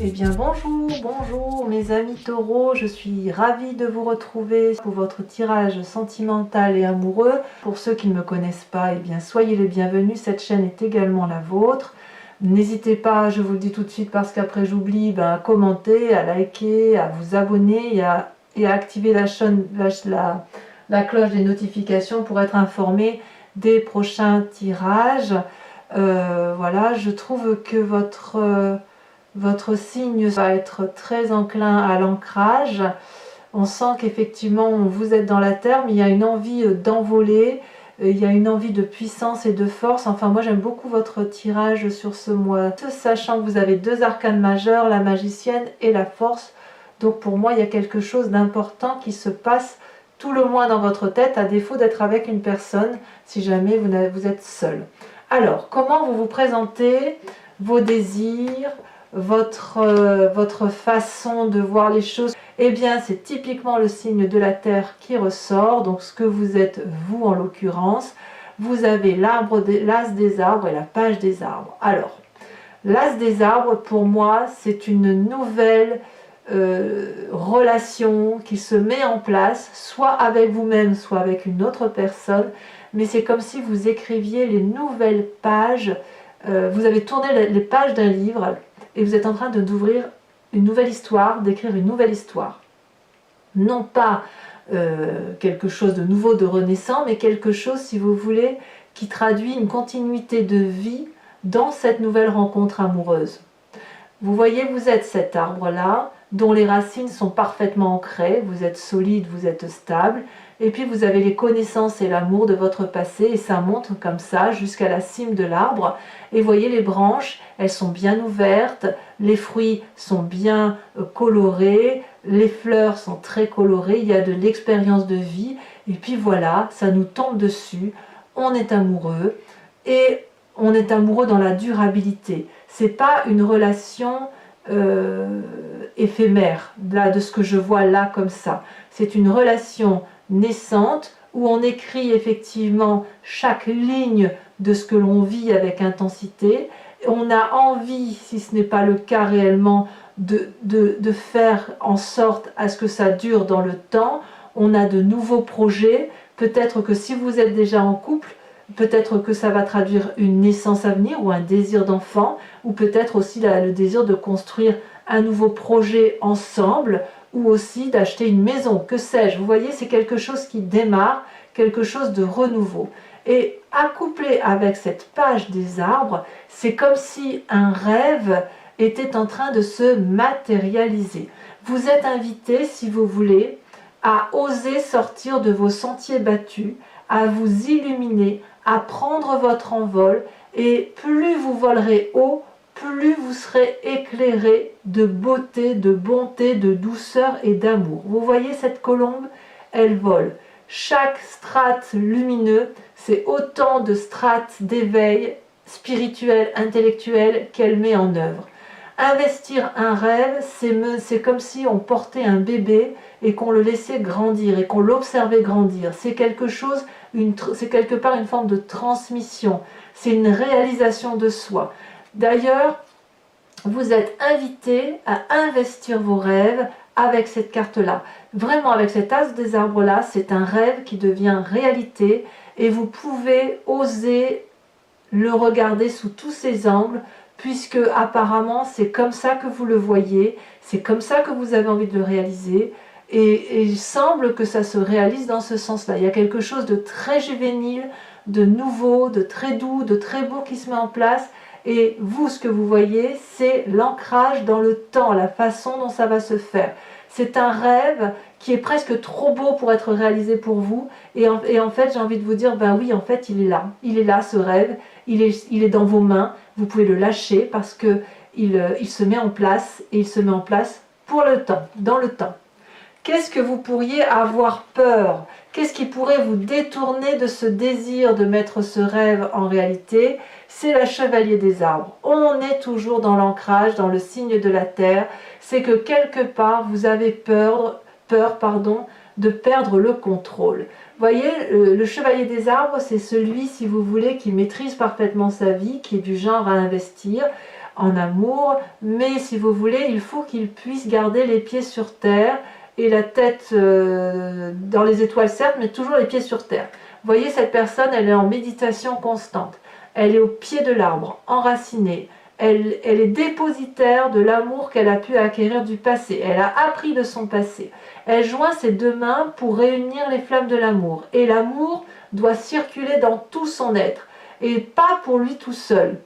Eh bien bonjour mes amis taureaux, je suis ravie de vous retrouver pour votre tirage sentimental et amoureux. Pour ceux qui ne me connaissent pas, eh bien soyez les bienvenus, cette chaîne est également la vôtre. N'hésitez pas, je vous le dis tout de suite parce qu'après j'oublie, à commenter, à liker, à vous abonner et à activer la cloche des notifications pour être informé des prochains tirages. Voilà, je trouve que votre signe va être très enclin à l'ancrage. On sent qu'effectivement vous êtes dans la terre, mais il y a une envie d'envoler, il y a une envie de puissance et de force. Enfin, moi j'aime beaucoup votre tirage sur ce mois, sachant que vous avez deux arcanes majeurs, la magicienne et la force. Donc pour moi il y a quelque chose d'important qui se passe tout le mois dans votre tête, à défaut d'être avec une personne, si jamais vous êtes seul. Alors, comment vous vous présentez, vos désirs, votre façon de voir les choses? Eh bien, c'est typiquement le signe de la terre qui ressort. Donc, ce que vous êtes, vous en l'occurrence, vous avez l'as des arbres et la page des arbres. Alors, l'as des arbres, pour moi, c'est une nouvelle relation qui se met en place, soit avec vous-même, soit avec une autre personne. Mais c'est comme si vous écriviez les nouvelles pages. Vous avez tourné les pages d'un livre et vous êtes en train d'ouvrir une nouvelle histoire, d'écrire une nouvelle histoire. Non pas quelque chose de nouveau, de renaissant, mais quelque chose, si vous voulez, qui traduit une continuité de vie dans cette nouvelle rencontre amoureuse. Vous voyez, vous êtes cet arbre-là, dont les racines sont parfaitement ancrées, vous êtes solide, vous êtes stable, et puis vous avez les connaissances et l'amour de votre passé, et ça monte comme ça jusqu'à la cime de l'arbre. Et vous voyez les branches, elles sont bien ouvertes, les fruits sont bien colorés, les fleurs sont très colorées, il y a de l'expérience de vie, et puis voilà, ça nous tombe dessus, on est amoureux, et on est amoureux dans la durabilité. C'est pas une relation éphémère, là, de ce que je vois là comme ça. C'est une relation naissante où on écrit effectivement chaque ligne de ce que l'on vit avec intensité. On a envie, si ce n'est pas le cas réellement, de faire en sorte à ce que ça dure dans le temps. On a de nouveaux projets. Peut-être que si vous êtes déjà en couple, peut-être que ça va traduire une naissance à venir ou un désir d'enfant, ou peut-être aussi le désir de construire un nouveau projet ensemble, ou aussi d'acheter une maison, que sais-je. Vous voyez, c'est quelque chose qui démarre, quelque chose de renouveau. Et accouplé avec cette page des arbres, c'est comme si un rêve était en train de se matérialiser. Vous êtes invité, si vous voulez, à oser sortir de vos sentiers battus, à vous illuminer, à prendre votre envol, et plus vous volerez haut, plus vous serez éclairé de beauté, de bonté, de douceur et d'amour. Vous voyez cette colombe, elle vole. Chaque strate lumineux, c'est autant de strates d'éveil spirituel, intellectuel qu'elle met en œuvre. Investir un rêve, c'est comme si on portait un bébé et qu'on le laissait grandir et qu'on l'observait grandir. C'est quelque chose, c'est quelque part une forme de transmission. C'est une réalisation de soi. D'ailleurs, vous êtes invité à investir vos rêves avec cette carte-là. Vraiment, avec cet as des arbres-là, c'est un rêve qui devient réalité et vous pouvez oser le regarder sous tous ses angles, puisque apparemment c'est comme ça que vous le voyez, c'est comme ça que vous avez envie de le réaliser, et il semble que ça se réalise dans ce sens-là. Il y a quelque chose de très juvénile, de nouveau, de très doux, de très beau qui se met en place, et vous, ce que vous voyez, c'est l'ancrage dans le temps, la façon dont ça va se faire. C'est un rêve qui est presque trop beau pour être réalisé pour vous, et en fait j'ai envie de vous dire, ben oui, en fait il est là ce rêve, il est dans vos mains, vous pouvez le lâcher parce que il se met en place, et il se met en place pour le temps, dans le temps. Qu'est-ce que vous pourriez avoir peur? Qu'est-ce qui pourrait vous détourner de ce désir de mettre ce rêve en réalité? C'est la chevalier des arbres. On est toujours dans l'ancrage, dans le signe de la terre. C'est que quelque part, vous avez peur de perdre le contrôle. Voyez, le chevalier des arbres, c'est celui, si vous voulez, qui maîtrise parfaitement sa vie, qui est du genre à investir. en amour, mais si vous voulez, il faut qu'il puisse garder les pieds sur terre et la tête dans les étoiles certes, mais toujours les pieds sur terre. Vous voyez, cette personne, elle est en méditation constante, elle est au pied de l'arbre, enracinée, elle est dépositaire de l'amour qu'elle a pu acquérir du passé, elle a appris de son passé. Elle joint ses deux mains pour réunir les flammes de l'amour, et l'amour doit circuler dans tout son être, et pas pour lui tout seul.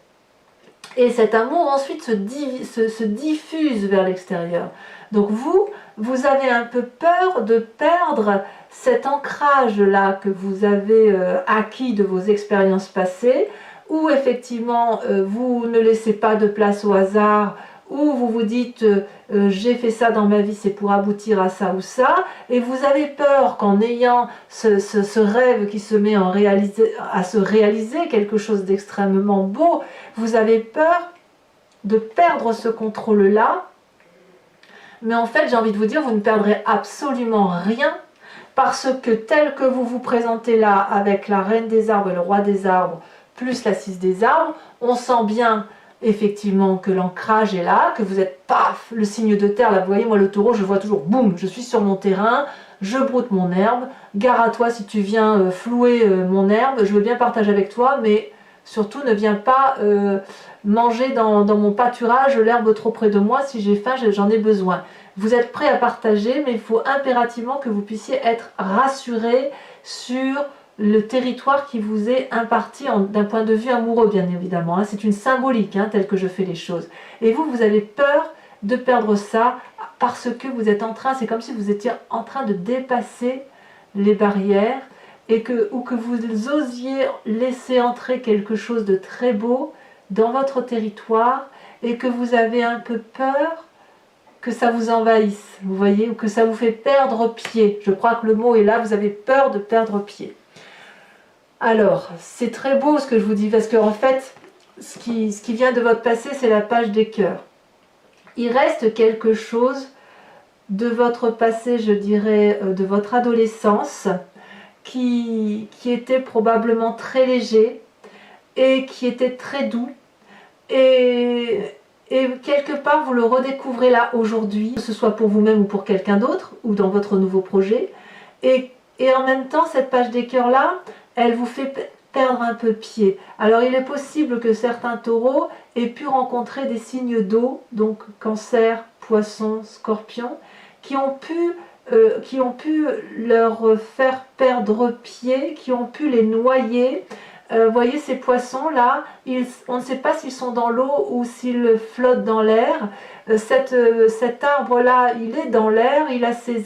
Et cet amour ensuite se diffuse vers l'extérieur. Donc vous avez un peu peur de perdre cet ancrage-là que vous avez acquis de vos expériences passées, où effectivement vous ne laissez pas de place au hasard, où vous vous dites j'ai fait ça dans ma vie, c'est pour aboutir à ça ou ça, et vous avez peur qu'en ayant ce rêve qui se met à se réaliser, quelque chose d'extrêmement beau, vous avez peur de perdre ce contrôle-là. Mais en fait, j'ai envie de vous dire, vous ne perdrez absolument rien, parce que tel que vous vous présentez là, avec la reine des arbres et le roi des arbres, plus la 6 des arbres, on sent bien effectivement que l'ancrage est là, que vous êtes paf, le signe de terre, là vous voyez, moi le taureau, je vois toujours, boum, je suis sur mon terrain, je broute mon herbe, gare à toi si tu viens flouer mon herbe, je veux bien partager avec toi, mais surtout ne viens pas manger dans mon pâturage l'herbe trop près de moi, si j'ai faim, j'en ai besoin. Vous êtes prêt à partager, mais il faut impérativement que vous puissiez être rassuré sur le territoire qui vous est imparti d'un point de vue amoureux, bien évidemment. C'est une symbolique, telle que je fais les choses. Et vous avez peur de perdre ça parce que vous êtes en train, c'est comme si vous étiez en train de dépasser les barrières ou que vous osiez laisser entrer quelque chose de très beau dans votre territoire et que vous avez un peu peur que ça vous envahisse, vous voyez, ou que ça vous fait perdre pied. Je crois que le mot est là, vous avez peur de perdre pied. Alors, c'est très beau ce que je vous dis, parce qu'en fait, ce qui vient de votre passé, c'est la page des cœurs. Il reste quelque chose de votre passé, je dirais, de votre adolescence, qui était probablement très léger et qui était très doux. Et quelque part, vous le redécouvrez là aujourd'hui, que ce soit pour vous-même ou pour quelqu'un d'autre, ou dans votre nouveau projet. Et en même temps, cette page des cœurs là, elle vous fait perdre un peu pied. Alors il est possible que certains taureaux aient pu rencontrer des signes d'eau, donc cancer, poisson, scorpion, qui ont pu leur faire perdre pied, qui ont pu les noyer. Voyez ces poissons là, on ne sait pas s'ils sont dans l'eau ou s'ils flottent dans l'air. Cet arbre là, il est dans l'air, il a ses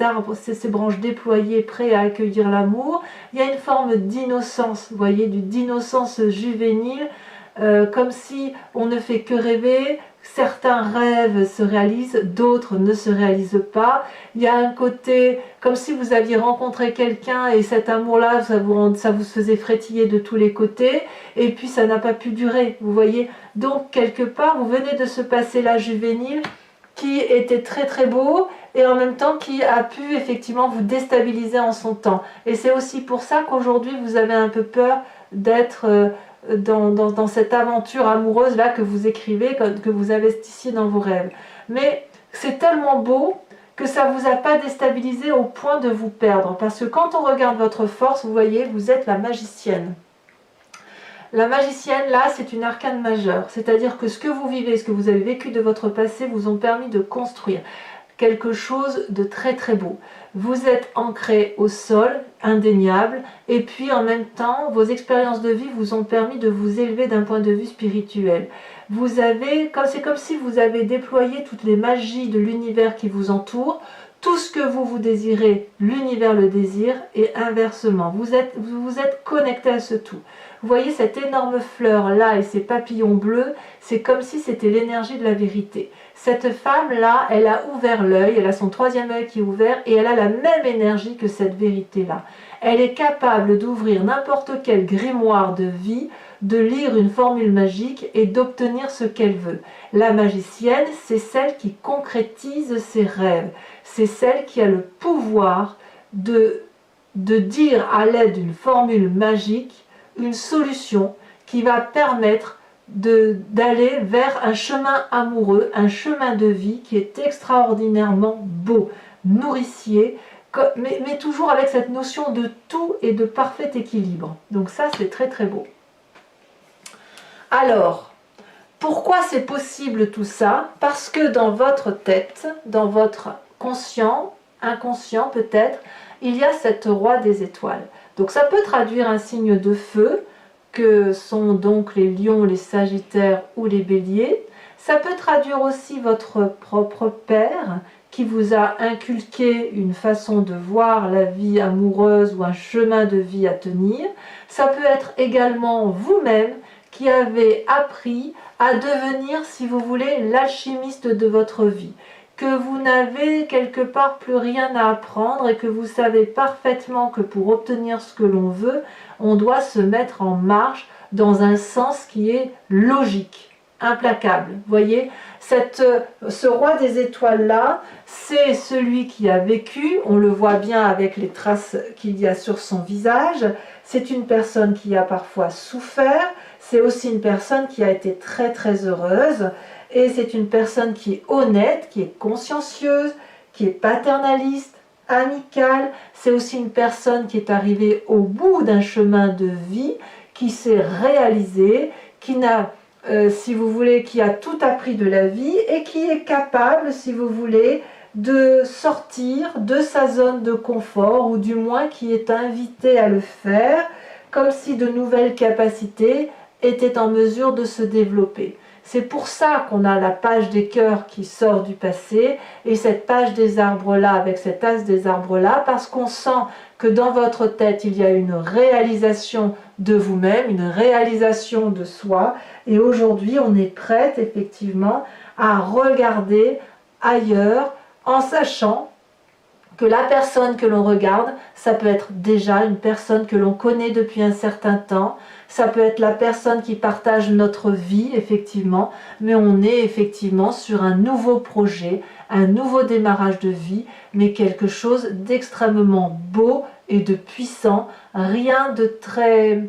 branches déployées, prêts à accueillir l'amour. Il y a une forme d'innocence, vous voyez, d'innocence juvénile, comme si on ne fait que rêver. Certains rêves se réalisent, d'autres ne se réalisent pas. Il y a un côté comme si vous aviez rencontré quelqu'un et cet amour-là, ça vous faisait frétiller de tous les côtés, et puis ça n'a pas pu durer, vous voyez. Donc quelque part, vous venez de ce passé-là juvénile qui était très très beau et en même temps qui a pu effectivement vous déstabiliser en son temps. Et c'est aussi pour ça qu'aujourd'hui vous avez un peu peur d'être dans cette aventure amoureuse là que vous écrivez, que vous investissiez dans vos rêves. Mais c'est tellement beau que ça ne vous a pas déstabilisé au point de vous perdre. Parce que quand on regarde votre force, vous voyez, vous êtes la magicienne. La magicienne, là, c'est une arcane majeure. C'est-à-dire que ce que vous vivez, ce que vous avez vécu de votre passé, vous ont permis de construire quelque chose de très très beau. Vous êtes ancré au sol, indéniable, et puis en même temps, vos expériences de vie vous ont permis de vous élever d'un point de vue spirituel. C'est comme si vous avez déployé toutes les magies de l'univers qui vous entoure. Tout ce que vous désirez, l'univers le désire, et inversement. Vous êtes connecté à ce tout. Vous voyez cette énorme fleur là et ces papillons bleus, c'est comme si c'était l'énergie de la vérité. Cette femme-là, elle a ouvert l'œil, elle a son troisième œil qui est ouvert et elle a la même énergie que cette vérité-là. Elle est capable d'ouvrir n'importe quel grimoire de vie, de lire une formule magique et d'obtenir ce qu'elle veut. La magicienne, c'est celle qui concrétise ses rêves. C'est celle qui a le pouvoir de dire à l'aide d'une formule magique une solution qui va permettre d'aller vers un chemin amoureux, un chemin de vie qui est extraordinairement beau, nourricier, mais toujours avec cette notion de tout et de parfait équilibre. Donc ça, c'est très très beau. Alors, pourquoi c'est possible tout ça? Parce que dans votre tête, dans votre conscient, inconscient peut-être, il y a cette roi des étoiles. Donc ça peut traduire un signe de feu, que sont donc les lions, les sagittaires ou les béliers. Ça peut traduire aussi votre propre père, qui vous a inculqué une façon de voir la vie amoureuse ou un chemin de vie à tenir. Ça peut être également vous-même qui avez appris à devenir, si vous voulez, l'alchimiste de votre vie, que vous n'avez quelque part plus rien à apprendre et que vous savez parfaitement que pour obtenir ce que l'on veut, on doit se mettre en marche dans un sens qui est logique, implacable. Vous voyez, ce roi des étoiles-là, c'est celui qui a vécu, on le voit bien avec les traces qu'il y a sur son visage, c'est une personne qui a parfois souffert, c'est aussi une personne qui a été très très heureuse, et c'est une personne qui est honnête, qui est consciencieuse, qui est paternaliste, amicale, c'est aussi une personne qui est arrivée au bout d'un chemin de vie, qui s'est réalisée, qui n'a si vous voulez, qui a tout appris de la vie et qui est capable, si vous voulez, de sortir de sa zone de confort, ou du moins qui est invité à le faire, comme si de nouvelles capacités étaient en mesure de se développer. C'est pour ça qu'on a la page des cœurs qui sort du passé, et cette page des arbres-là, avec cet as des arbres-là, parce qu'on sent que dans votre tête, il y a une réalisation de vous-même, une réalisation de soi, et aujourd'hui, on est prête, effectivement, à regarder ailleurs, en sachant que la personne que l'on regarde, ça peut être déjà une personne que l'on connaît depuis un certain temps, ça peut être la personne qui partage notre vie, effectivement, mais on est effectivement sur un nouveau projet, un nouveau démarrage de vie, mais quelque chose d'extrêmement beau et de puissant, rien de très,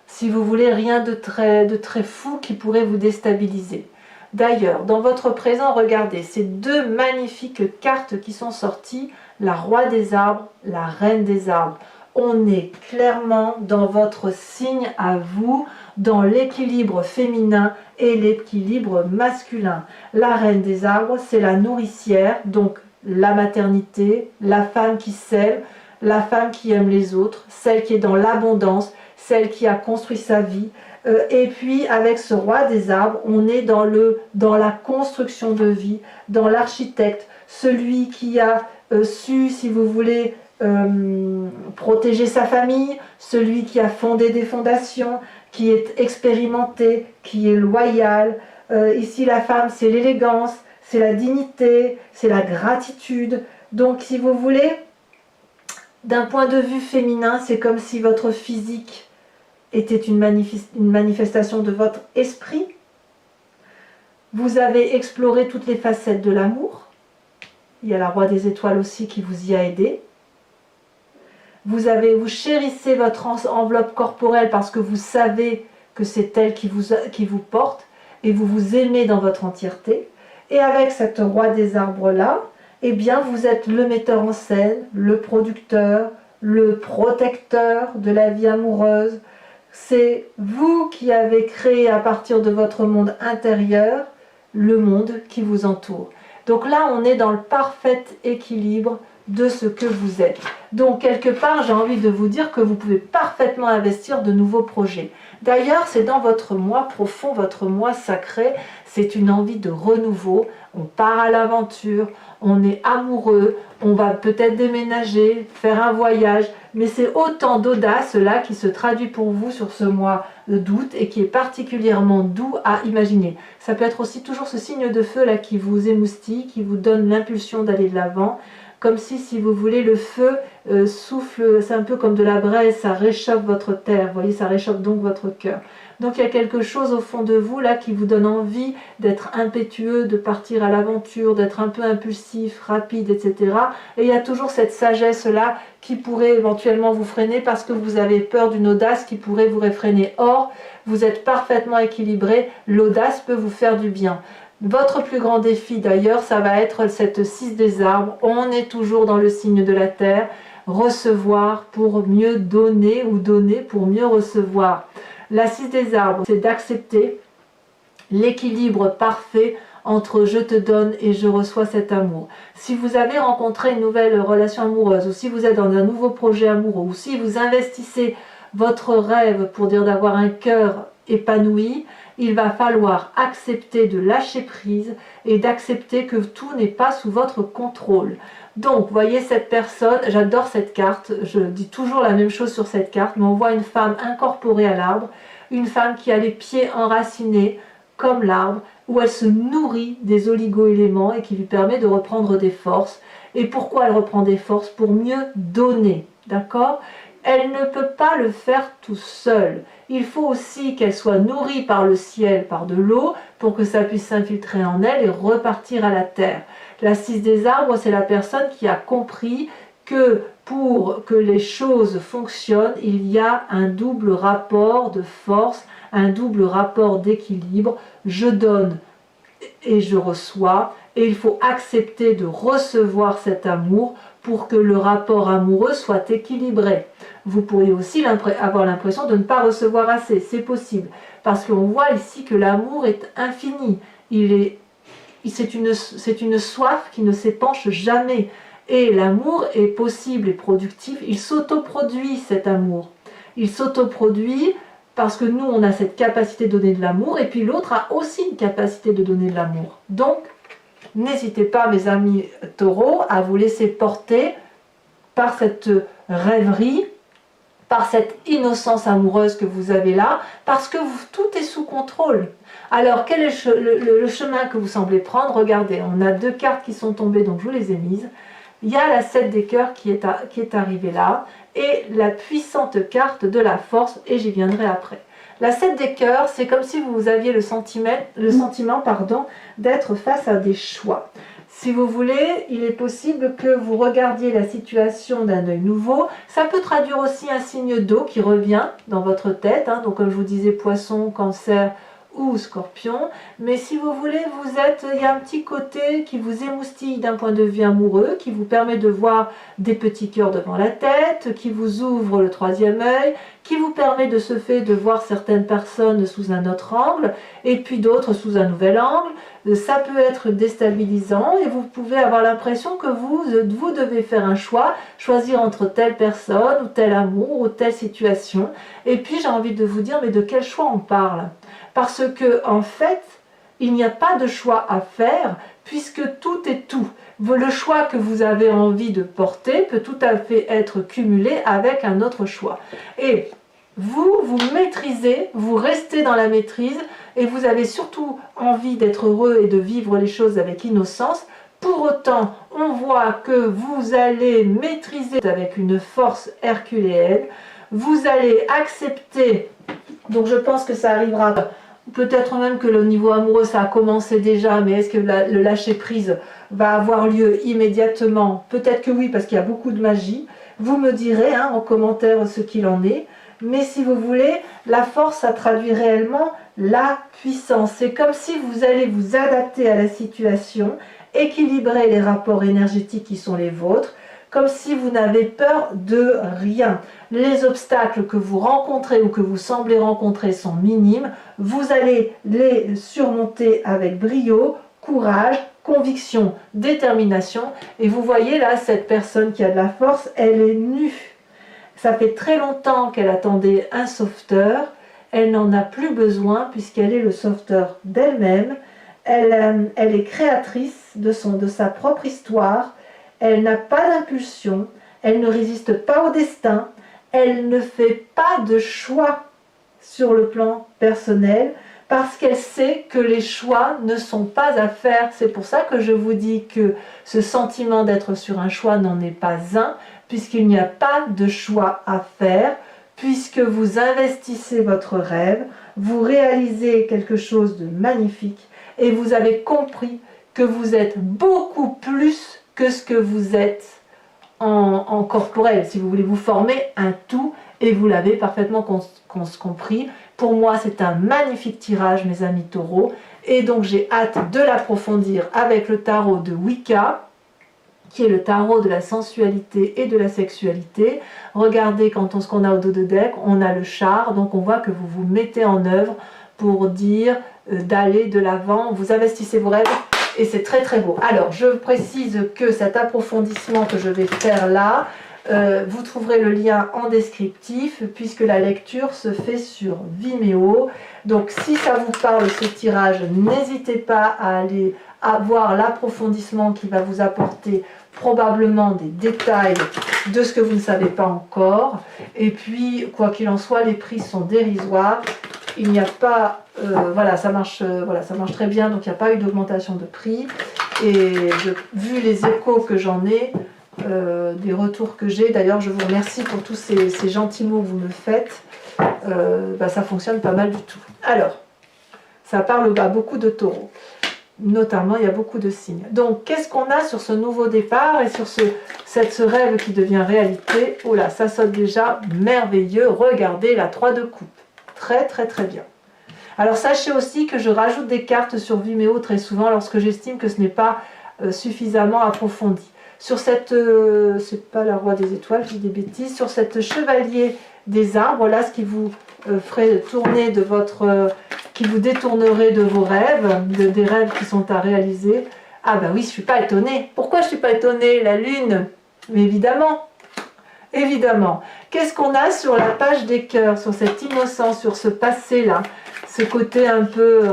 si vous voulez, rien de très fou qui pourrait vous déstabiliser. D'ailleurs, dans votre présent, regardez, ces deux magnifiques cartes qui sont sorties, la roi des arbres, la reine des arbres. On est clairement dans votre signe à vous, dans l'équilibre féminin et l'équilibre masculin. La reine des arbres, c'est la nourricière, donc la maternité, la femme qui sème, la femme qui aime les autres, celle qui est dans l'abondance, celle qui a construit sa vie. Et puis avec ce roi des arbres, on est dans la construction de vie, dans l'architecte, celui qui a su, si vous voulez, protéger sa famille, celui qui a fondé des fondations, qui est expérimenté, qui est loyal. Ici la femme, c'est l'élégance, c'est la dignité, c'est la gratitude. Donc si vous voulez, d'un point de vue féminin, c'est comme si votre physique était une manifestation de votre esprit. Vous avez exploré toutes les facettes de l'amour. Il y a la roi des étoiles aussi qui vous y a aidé. Vous chérissez votre enveloppe corporelle parce que vous savez que c'est elle qui vous porte, et vous vous aimez dans votre entièreté. Et avec cette roi des arbres-là, eh bien vous êtes le metteur en scène, le producteur, le protecteur de la vie amoureuse. C'est vous qui avez créé à partir de votre monde intérieur le monde qui vous entoure. Donc là, on est dans le parfait équilibre de ce que vous êtes. Donc quelque part, j'ai envie de vous dire que vous pouvez parfaitement investir de nouveaux projets. D'ailleurs, c'est dans votre moi profond, votre moi sacré, c'est une envie de renouveau. On part à l'aventure, on est amoureux, on va peut-être déménager, faire un voyage, mais c'est autant d'audace là qui se traduit pour vous sur ce mois d'août et qui est particulièrement doux à imaginer. Ça peut être aussi toujours ce signe de feu là qui vous émoustille, qui vous donne l'impulsion d'aller de l'avant. comme si vous voulez, le feu souffle, c'est un peu comme de la braise, ça réchauffe votre terre, vous voyez, ça réchauffe donc votre cœur. Donc il y a quelque chose au fond de vous là qui vous donne envie d'être impétueux, de partir à l'aventure, d'être un peu impulsif, rapide, etc. Et il y a toujours cette sagesse là qui pourrait éventuellement vous freiner parce que vous avez peur d'une audace qui pourrait vous réfréner. Or, vous êtes parfaitement équilibré, l'audace peut vous faire du bien. Votre plus grand défi d'ailleurs, ça va être cette 6 des arbres. On est toujours dans le signe de la terre, recevoir pour mieux donner ou donner pour mieux recevoir. La 6 des arbres, c'est d'accepter l'équilibre parfait entre je te donne et je reçois cet amour. Si vous avez rencontré une nouvelle relation amoureuse, ou si vous êtes dans un nouveau projet amoureux, ou si vous investissez votre rêve pour dire d'avoir un cœur épanoui, il va falloir accepter de lâcher prise et d'accepter que tout n'est pas sous votre contrôle. Donc, voyez cette personne, j'adore cette carte, je dis toujours la même chose sur cette carte, mais on voit une femme incorporée à l'arbre, une femme qui a les pieds enracinés comme l'arbre, où elle se nourrit des oligo-éléments et qui lui permet de reprendre des forces. Et pourquoi elle reprend des forces? Pour mieux donner, d'accord? Elle ne peut pas le faire tout seul. Il faut aussi qu'elle soit nourrie par le ciel, par de l'eau, pour que ça puisse s'infiltrer en elle et repartir à la terre. La 6 des arbres, c'est la personne qui a compris que pour que les choses fonctionnent, il y a un double rapport de force, un double rapport d'équilibre. Je donne et je reçois, et il faut accepter de recevoir cet amour pour que le rapport amoureux soit équilibré. Vous pourriez aussi avoir l'impression de ne pas recevoir assez, c'est possible, parce qu'on voit ici que l'amour est infini, c'est une soif qui ne s'épanche jamais, et l'amour est possible et productif, il s'autoproduit cet amour, il s'autoproduit parce que nous on a cette capacité de donner de l'amour, et puis l'autre a aussi une capacité de donner de l'amour. Donc, n'hésitez pas, mes amis taureaux, à vous laisser porter par cette rêverie, par cette innocence amoureuse que vous avez là, parce que tout est sous contrôle. Alors, quel est le chemin que vous semblez prendre? Regardez, on a 2 cartes qui sont tombées, donc je vous les ai mises. Il y a la 7 des cœurs qui est arrivée là, et la puissante carte de la force, et j'y viendrai après. La 7 des cœurs, c'est comme si vous aviez le sentiment d'être face à des choix. Si vous voulez, il est possible que vous regardiez la situation d'un œil nouveau. Ça peut traduire aussi un signe d'eau qui revient dans votre tête, hein, donc comme je vous disais, poisson, cancer ou scorpion. Mais si vous voulez, il y a un petit côté qui vous émoustille d'un point de vue amoureux, qui vous permet de voir des petits cœurs devant la tête, qui vous ouvre le 3e œil, qui vous permet de ce fait de voir certaines personnes sous un autre angle, et puis d'autres sous un nouvel angle. Ça peut être déstabilisant et vous pouvez avoir l'impression que vous devez faire un choix, choisir entre telle personne ou tel amour ou telle situation. Et puis j'ai envie de vous dire, mais de quel choix on parle? Parce que en fait, il n'y a pas de choix à faire puisque tout est tout. Le choix que vous avez envie de porter peut tout à fait être cumulé avec un autre choix. Et vous maîtrisez, vous restez dans la maîtrise et vous avez surtout envie d'être heureux et de vivre les choses avec innocence. Pour autant, on voit que vous allez maîtriser avec une force herculéenne, vous allez accepter, donc je pense que ça arrivera, peut-être même que le niveau amoureux ça a commencé déjà, mais est-ce que le lâcher prise va avoir lieu immédiatement? Peut-être que oui, parce qu'il y a beaucoup de magie. Vous me direz en commentaire ce qu'il en est. Mais si vous voulez, la force, ça traduit réellement la puissance. C'est comme si vous allez vous adapter à la situation, équilibrer les rapports énergétiques qui sont les vôtres, comme si vous n'avez peur de rien. Les obstacles que vous rencontrez ou que vous semblez rencontrer sont minimes. Vous allez les surmonter avec brio, courage, conviction, détermination. Et vous voyez là, cette personne qui a de la force, elle est nue. Ça fait très longtemps qu'elle attendait un sauveteur. Elle n'en a plus besoin puisqu'elle est le sauveteur d'elle-même. Elle est créatrice de sa propre histoire. Elle n'a pas d'impulsion. Elle ne résiste pas au destin. Elle ne fait pas de choix sur le plan personnel parce qu'elle sait que les choix ne sont pas à faire. C'est pour ça que je vous dis que ce sentiment d'être sur un choix n'en est pas un, puisqu'il n'y a pas de choix à faire, puisque vous investissez votre rêve, vous réalisez quelque chose de magnifique et vous avez compris que vous êtes beaucoup plus que ce que vous êtes en corporel. Si vous voulez vous former un tout, et vous l'avez parfaitement compris. Pour moi, c'est un magnifique tirage, mes amis taureaux, et donc j'ai hâte de l'approfondir avec le tarot de Wicca, qui est le tarot de la sensualité et de la sexualité. Regardez ce qu'on a au dos de deck, on a le char, donc on voit que vous vous mettez en œuvre pour dire d'aller de l'avant, vous investissez vos rêves, et c'est très très beau. Alors, je précise que cet approfondissement que je vais faire là, vous trouverez le lien en descriptif, puisque la lecture se fait sur Vimeo. Donc si ça vous parle ce tirage, n'hésitez pas à aller voir l'approfondissement qui va vous apporter probablement des détails de ce que vous ne savez pas encore. Et puis, quoi qu'il en soit, les prix sont dérisoires. Il n'y a pas, voilà, ça marche très bien, donc il n'y a pas eu d'augmentation de prix. Et vu les échos que j'en ai, des retours que j'ai, d'ailleurs je vous remercie pour tous ces gentils mots que vous me faites, ça fonctionne pas mal du tout. Alors, ça parle à beaucoup de taureaux, notamment il y a beaucoup de signes. Donc qu'est-ce qu'on a sur ce nouveau départ et sur ce rêve qui devient réalité? Oh là, ça saute déjà merveilleux. Regardez la 3 de coupe, très très très bien. Alors sachez aussi que je rajoute des cartes sur Vimeo très souvent lorsque j'estime que ce n'est pas suffisamment approfondi. Sur cette, c'est pas la roi des étoiles, je dis des bêtises, sur cette chevalier des arbres, là ce qui vous ferait tourner de votre, qui vous détournerait de vos rêves, des rêves qui sont à réaliser. Ah ben oui, je suis pas étonnée. Pourquoi je suis pas étonnée? La lune, mais évidemment. Évidemment. Qu'est-ce qu'on a sur la page des cœurs, sur cette innocence, sur ce passé-là, ce côté un peu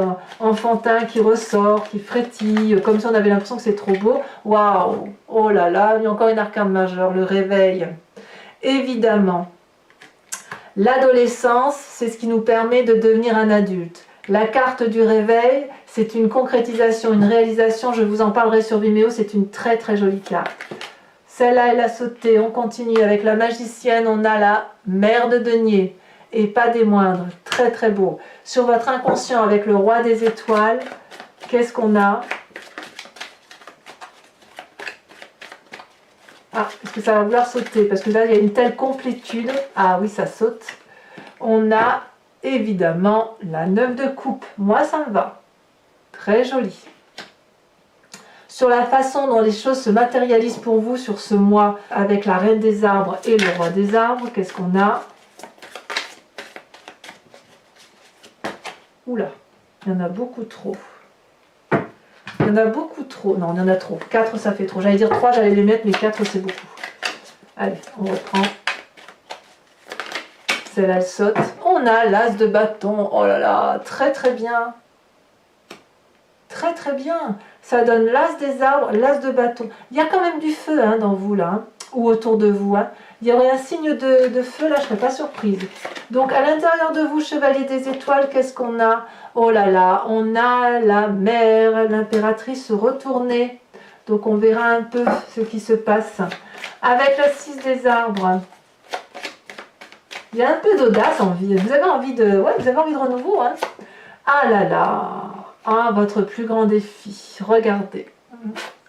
enfantin qui ressort, qui frétille, comme si on avait l'impression que c'est trop beau. Waouh! Oh là là, il y a encore une arcane majeure, le réveil. Évidemment. L'adolescence, c'est ce qui nous permet de devenir un adulte. La carte du réveil, c'est une concrétisation, une réalisation, je vous en parlerai sur Vimeo, c'est une très très jolie carte. Celle-là, elle a sauté. On continue avec la magicienne. On a la mère de denier. Et pas des moindres. Très, très beau. Sur votre inconscient, avec le roi des étoiles, qu'est-ce qu'on a? Ah, est-ce que ça va vouloir sauter? Parce que là, il y a une telle complétude. Ah oui, ça saute. On a évidemment la 9 de coupe. Moi, ça me va. Très joli. Sur la façon dont les choses se matérialisent pour vous sur ce mois avec la reine des arbres et le roi des arbres, qu'est-ce qu'on a? Oula, il y en a beaucoup trop. Il y en a beaucoup trop. Non, il y en a trop. 4, ça fait trop. J'allais dire 3, j'allais les mettre, mais 4, c'est beaucoup. Allez, on reprend. Celle-là, elle saute. On a l'as de bâton. Oh là là, très très bien. Très très bien. Ça donne l'as des arbres, l'as de bâton. Il y a quand même du feu hein, dans vous là, hein, ou autour de vous. Hein. Il y aurait un signe de feu là, je ne serais pas surprise. Donc à l'intérieur de vous, chevalier des étoiles, qu'est-ce qu'on a? Oh là là, on a la mère, l'impératrice retournée. Donc on verra un peu ce qui se passe. Avec la 6 des arbres. Il y a un peu d'audace en vie. Vous avez envie de, ouais, vous avez envie de renouveau. Hein. Ah là là. Ah, votre plus grand défi. Regardez.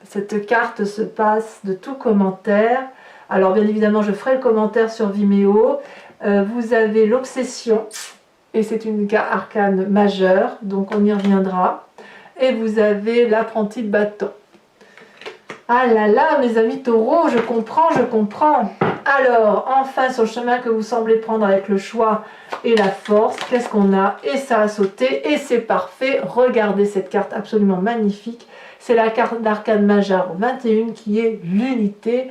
Cette carte se passe de tout commentaire. Alors, bien évidemment, je ferai le commentaire sur Vimeo. Vous avez l'obsession. Et c'est une arcane majeure. Donc, on y reviendra. Et vous avez l'apprenti de bâton. Ah là là, mes amis taureaux, je comprends, je comprends. Alors, enfin, sur le chemin que vous semblez prendre avec le choix et la force, qu'est-ce qu'on a? Et ça a sauté, et c'est parfait. Regardez cette carte absolument magnifique. C'est la carte d'arcane majeure 21 qui est l'unité.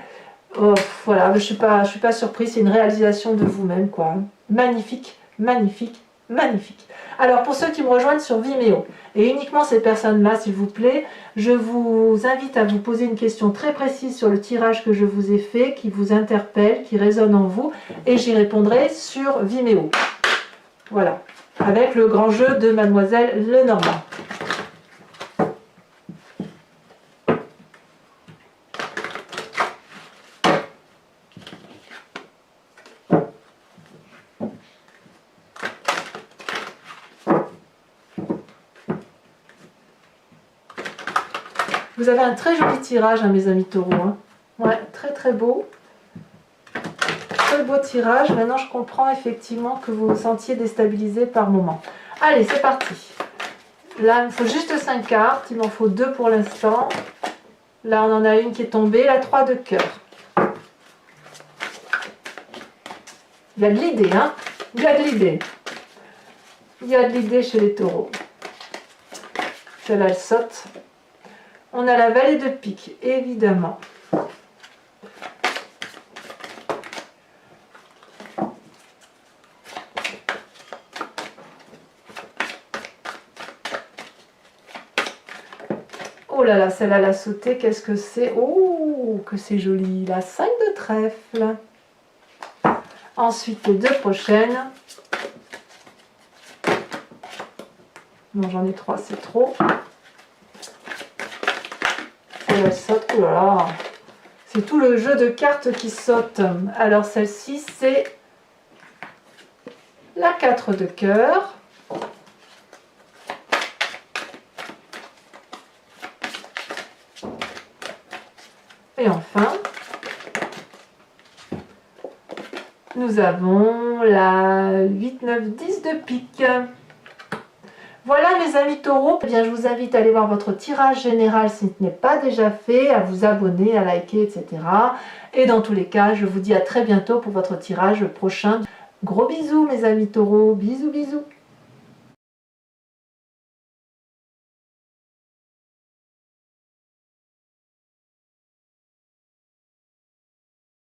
Oh, voilà, je suis pas surprise, c'est une réalisation de vous-même, quoi. Magnifique, magnifique, magnifique. Alors, pour ceux qui me rejoignent sur Vimeo, et uniquement ces personnes-là, s'il vous plaît, je vous invite à vous poser une question très précise sur le tirage que je vous ai fait, qui vous interpelle, qui résonne en vous, et j'y répondrai sur Vimeo. Voilà. avec le grand jeu de Mademoiselle Lenormand. Vous avez un très joli tirage, hein, mes amis taureaux. Hein. Ouais, très très beau. Très beau tirage. Maintenant, je comprends effectivement que vous vous sentiez déstabilisé par moment. Allez, c'est parti. Là, il me faut juste 5 cartes. Il m'en faut 2 pour l'instant. Là, on en a une qui est tombée. La 3 de cœur. Il y a de l'idée, hein. Il y a de l'idée. Il y a de l'idée chez les taureaux. Celle-là, elle saute. On a la vallée de pique, évidemment. Oh là là, celle-là, elle a sauté. Qu'est-ce que c'est? Oh, que c'est joli. La 5 de trèfle. Ensuite, les 2 prochaines. Non, j'en ai 3, c'est trop. Elle saute. Oh là là. C'est tout le jeu de cartes qui saute. Alors, celle-ci, c'est la 4 de cœur. Et enfin, nous avons la 8, 9, 10 de pique. Voilà mes amis taureaux, eh bien, je vous invite à aller voir votre tirage général si ce n'est pas déjà fait, à vous abonner, à liker, etc. Et dans tous les cas, je vous dis à très bientôt pour votre tirage prochain. Gros bisous mes amis taureaux, bisous bisous.